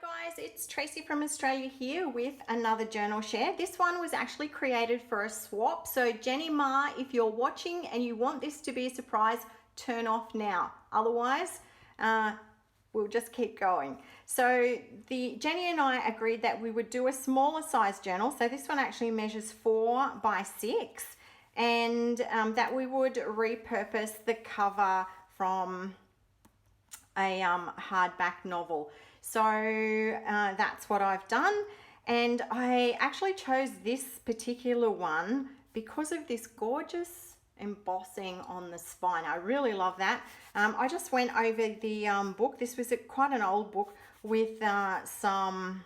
Hi guys, it's Tracy from Australia here with another journal share. This one was actually created for a swap. So Jenny Ma, if you're watching and you want this to be a surprise, turn off now. Otherwise, we'll just keep going. So Jenny and I agreed that we would do a smaller size journal. So this one actually measures 4 by 6 and that we would repurpose the cover from a hardback novel. So that's what I've done, and I actually chose this particular one because of this gorgeous embossing on the spine. I really love that. I just went over the book. This was quite an old book with some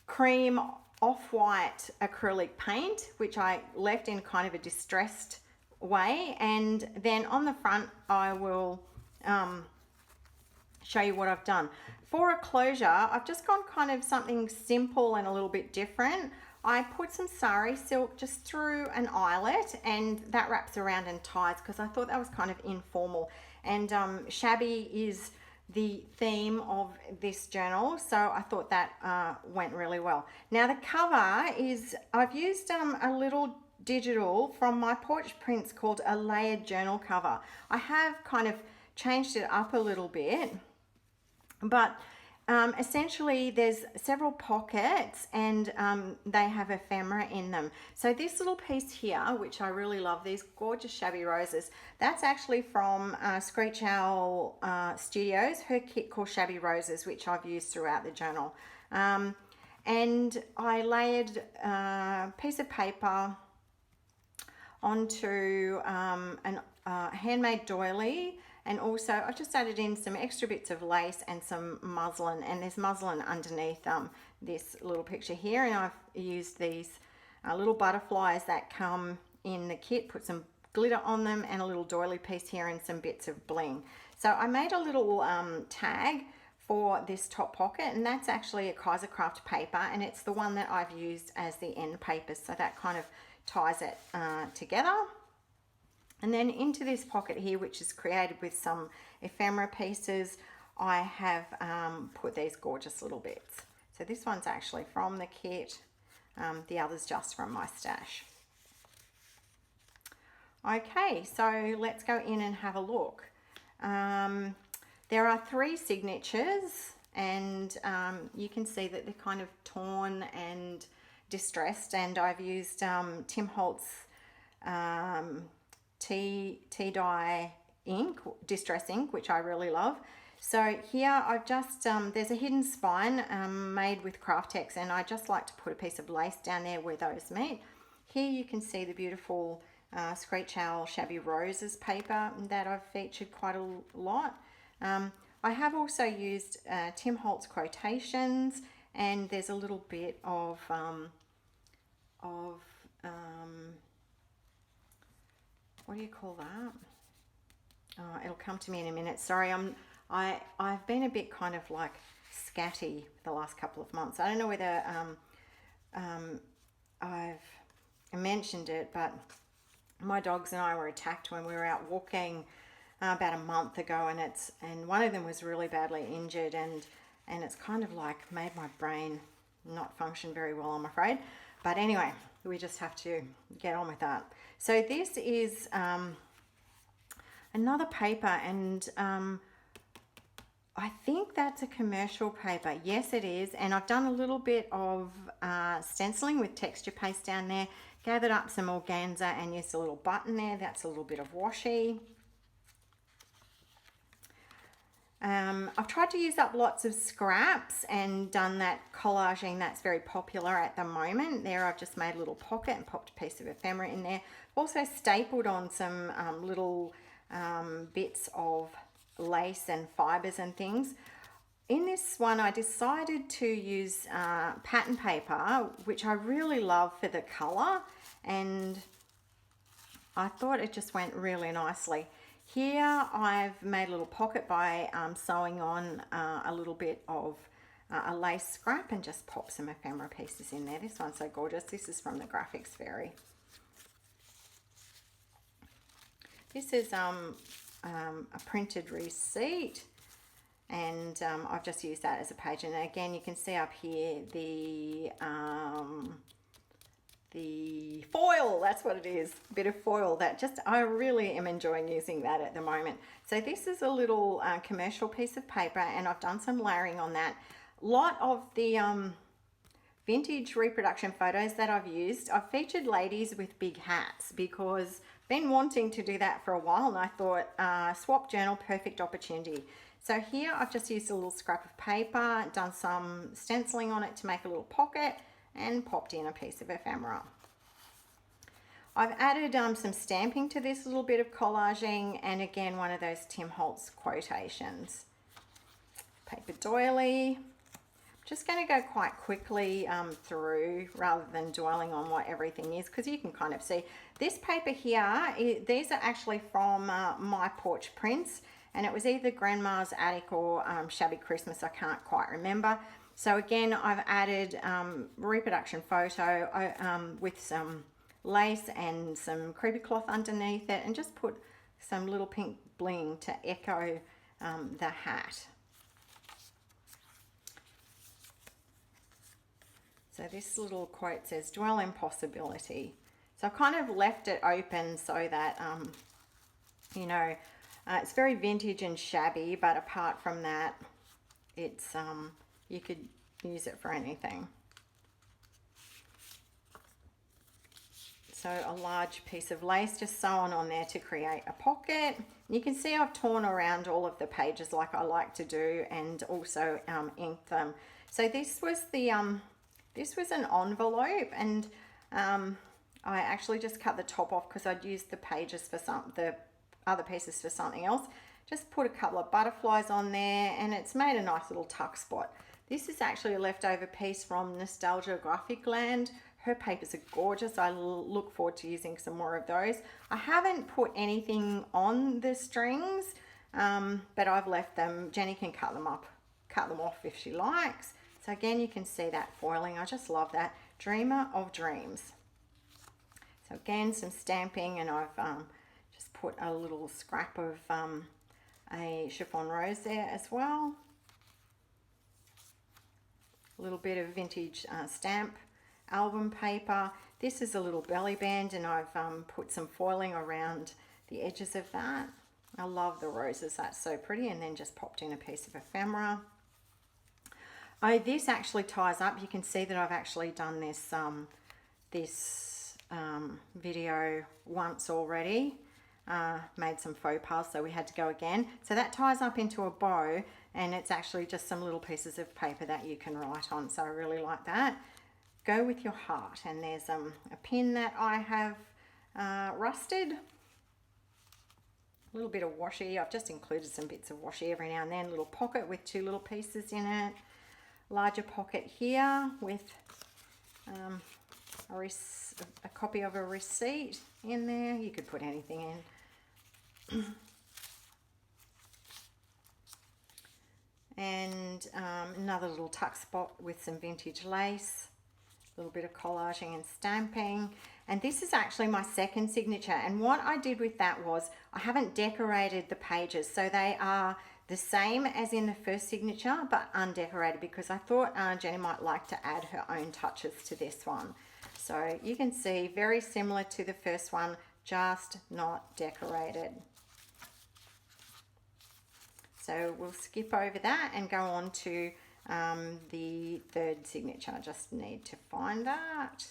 cream off-white acrylic paint, which I left in kind of a distressed way, and then on the front I will show you what I've done. For a closure, I've just gone kind of something simple and a little bit different. I put some sari silk just through an eyelet, and that wraps around and ties because I thought that was kind of informal. And shabby is the theme of this journal, so I thought that went really well. Now the cover is, I've used a little digital from my Porch prints called a layered journal cover. I have kind of changed it up a little bit, but essentially there's several pockets and they have ephemera in them. So this little piece here, which I really love, these gorgeous Shabby Roses, that's actually from Screech Owl Studios, her kit called Shabby Roses, which I've used throughout the journal. And I layered a piece of paper onto a handmade doily, and also I just added in some extra bits of lace and some muslin, and there's muslin underneath this little picture here, and I've used these little butterflies that come in the kit, put some glitter on them and a little doily piece here and some bits of bling. So I made a little tag for this top pocket, and that's actually a Kaisercraft paper, and it's the one that I've used as the end paper, so that kind of ties it together. And then into this pocket here, which is created with some ephemera pieces, I have put these gorgeous little bits. So this one's actually from the kit, the other's just from my stash. Okay, so let's go in and have a look. There are 3 signatures, and you can see that they're kind of torn and distressed, and I've used Tim Holtz tea dye ink, distress ink, which I really love. So here I've just there's a hidden spine made with Craftex, and I just like to put a piece of lace down there where those meet. Here you can see the beautiful Screech Owl Shabby Roses paper that I've featured quite a lot. I have also used Tim Holtz quotations, and there's a little bit of what do you call that? Oh, it'll come to me in a minute. Sorry, I've been a bit kind of like scatty the last couple of months. I don't know whether I've mentioned it, but my dogs and I were attacked when we were out walking about a month ago, and one of them was really badly injured, and it's kind of like made my brain not function very well, I'm afraid. But anyway, we just have to get on with that. So this is another paper, and I think that's a commercial paper. Yes, it is. And I've done a little bit of stenciling with texture paste down there, gathered up some organza and used a little button there. That's a little bit of washi. I've tried to use up lots of scraps and done that collaging that's very popular at the moment. There I've just made a little pocket and popped a piece of ephemera in there. Also stapled on some little bits of lace and fibres and things. In this one I decided to use pattern paper, which I really love for the colour, and I thought it just went really nicely. Here I've made a little pocket by sewing on a little bit of a lace scrap and just pop some ephemera pieces in there. This one's so gorgeous. This is from the Graphics Fairy. This is a printed receipt And I've just used that as a page. And again, you can see up here the foil, that's what it is, a bit of foil that just, I really am enjoying using that at the moment. So this is a little commercial piece of paper, and I've done some layering on that. A lot of the vintage reproduction photos that I've used, I've featured ladies with big hats because I've been wanting to do that for a while, and I thought swap journal, perfect opportunity. So here I've just used a little scrap of paper, done some stenciling on it to make a little pocket, and popped in a piece of ephemera. I've added some stamping to this little bit of collaging, and again one of those Tim Holtz quotations. Paper doily. Just going to go quite quickly through rather than dwelling on what everything is, because you can kind of see this paper here. These are actually from my Porch prints, and it was either Grandma's Attic or Shabby Christmas, I can't quite remember. So again, I've added reproduction photo with some lace and some creepy cloth underneath it, and just put some little pink bling to echo the hat. So this little quote says, dwell in possibility. So I kind of left it open so that, you know, it's very vintage and shabby, but apart from that, it's, you could use it for anything. So a large piece of lace just sewn on there to create a pocket. You can see I've torn around all of the pages like I like to do, and also inked them. So this was the, this was an envelope, and I actually just cut the top off because I'd used the pages for the other pieces for something else. Just put a couple of butterflies on there, and it's made a nice little tuck spot. This is actually a leftover piece from Nostalgia Graphic Land. Her papers are gorgeous. I look forward to using some more of those. I haven't put anything on the strings, but I've left them. Jenny can cut them off if she likes. So again, you can see that foiling. I just love that. Dreamer of dreams. So again, some stamping, and I've just put a little scrap of a chiffon rose there as well. A little bit of vintage stamp album paper. This is a little belly band, and I've put some foiling around the edges of that. I love the roses, that's so pretty. And then just popped in a piece of ephemera. Oh, this actually ties up. You can see that I've actually done this video once already. Made some faux pas, so we had to go again. So that ties up into a bow, and it's actually just some little pieces of paper that you can write on. So I really like that. Go with your heart. And there's a pin that I have rusted. A little bit of washi. I've just included some bits of washi every now and then. A little pocket with two little pieces in it. Larger pocket here with a copy of a receipt in there. You could put anything in. And another little tuck spot with some vintage lace. A little bit of collaging and stamping. And this is actually my second signature. And what I did with that was I haven't decorated the pages. So they are the same as in the first signature, but undecorated, because I thought Jenny might like to add her own touches to this one. So you can see very similar to the first one, just not decorated. So we'll skip over that and go on to the third signature. I just need to find that.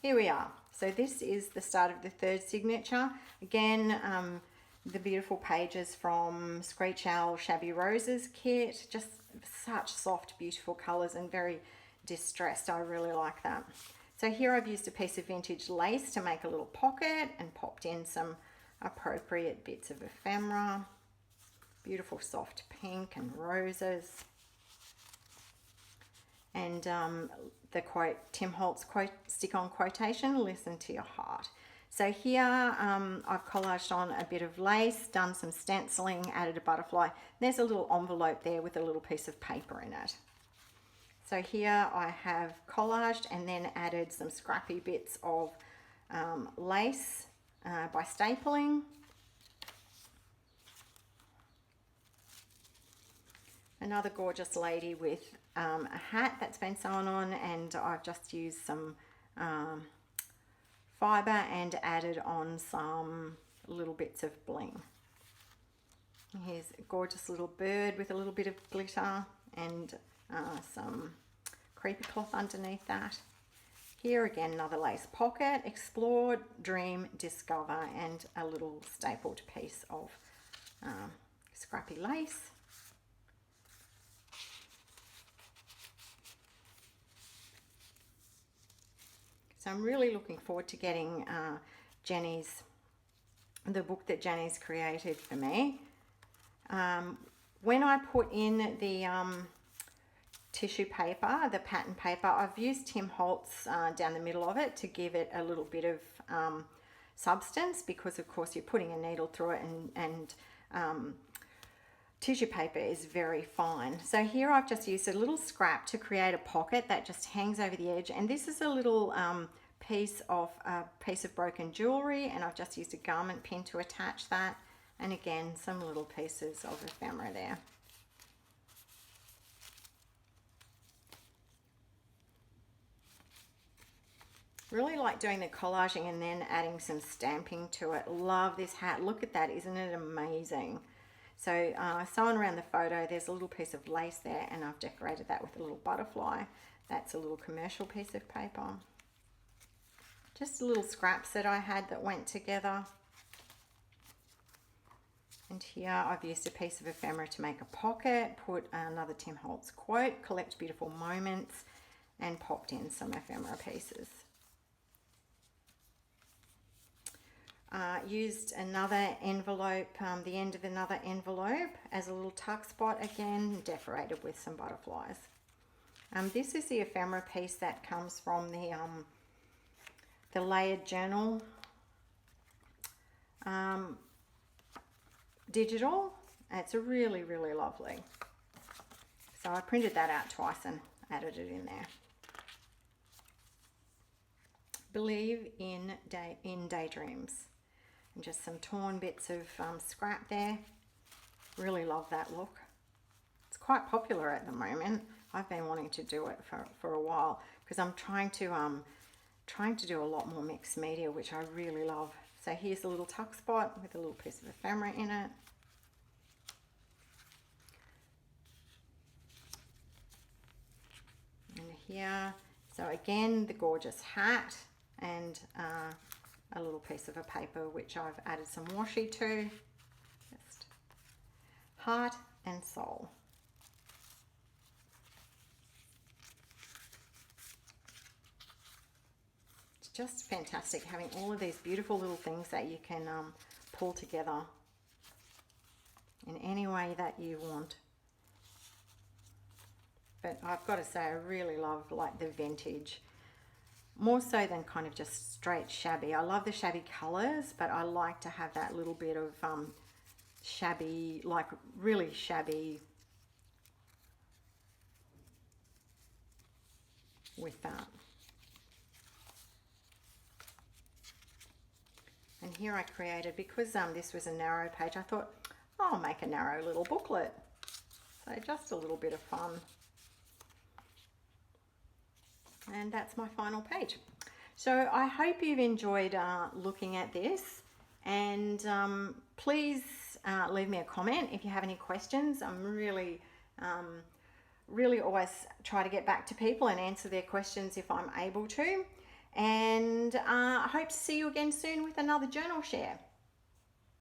Here we are. So this is the start of the third signature. Again, the beautiful pages from Screech Owl Shabby Roses kit. Just such soft, beautiful colours and very distressed. I really like that. So here I've used a piece of vintage lace to make a little pocket and popped in some appropriate bits of ephemera. Beautiful soft pink and roses. And the quote, Tim Holtz quote, stick-on quotation, listen to your heart. So here I've collaged on a bit of lace, done some stenciling, added a butterfly. There's a little envelope there with a little piece of paper in it. So here I have collaged and then added some scrappy bits of lace by stapling. Another gorgeous lady with a hat that's been sewn on, and I've just used some fibre and added on some little bits of bling. Here's a gorgeous little bird with a little bit of glitter and some creepy cloth underneath that. Here again, another lace pocket, explore, dream, discover, and a little stapled piece of scrappy lace. So I'm really looking forward to getting the book that Jenny's created for me. When I put in the tissue paper, the pattern paper, I've used Tim Holtz down the middle of it to give it a little bit of substance, because of course you're putting a needle through it, and tissue paper is very fine. So here I've just used a little scrap to create a pocket that just hangs over the edge, and this is a little piece of broken jewelry, and I've just used a garment pin to attach that, and again some little pieces of ephemera there. Really like doing the collaging and then adding some stamping to it. Love this hat. Look at that. Isn't it amazing? So sewn around the photo, there's a little piece of lace there, and I've decorated that with a little butterfly. That's a little commercial piece of paper. Just little scraps that I had that went together. And here I've used a piece of ephemera to make a pocket, put another Tim Holtz quote, collect beautiful moments, and popped in some ephemera pieces. Used another envelope, the end of another envelope as a little tuck spot, again decorated with some butterflies. This is the ephemera piece that comes from the layered journal digital. It's a really, really lovely. So I printed that out twice and added it in there. Believe in daydreams. And just some torn bits of scrap there. Really love that look. It's quite popular at the moment. I've been wanting to do it for a while, because I'm trying to do a lot more mixed media, which I really love. So here's a little tuck spot with a little piece of ephemera in it. And here, so again, the gorgeous hat, and a little piece of a paper which I've added some washi to. Just heart and soul. It's just fantastic having all of these beautiful little things that you can pull together in any way that you want. But I've got to say, I really love like the vintage, more so than kind of just straight shabby. I love the shabby colors, but I like to have that little bit of shabby, like really shabby with that. And here I created, because this was a narrow page, I thought, oh, I'll make a narrow little booklet. So just a little bit of fun. And that's my final page. So I hope you've enjoyed looking at this, and please leave me a comment if you have any questions. I'm really always try to get back to people and answer their questions if I'm able to. And I hope to see you again soon with another journal share.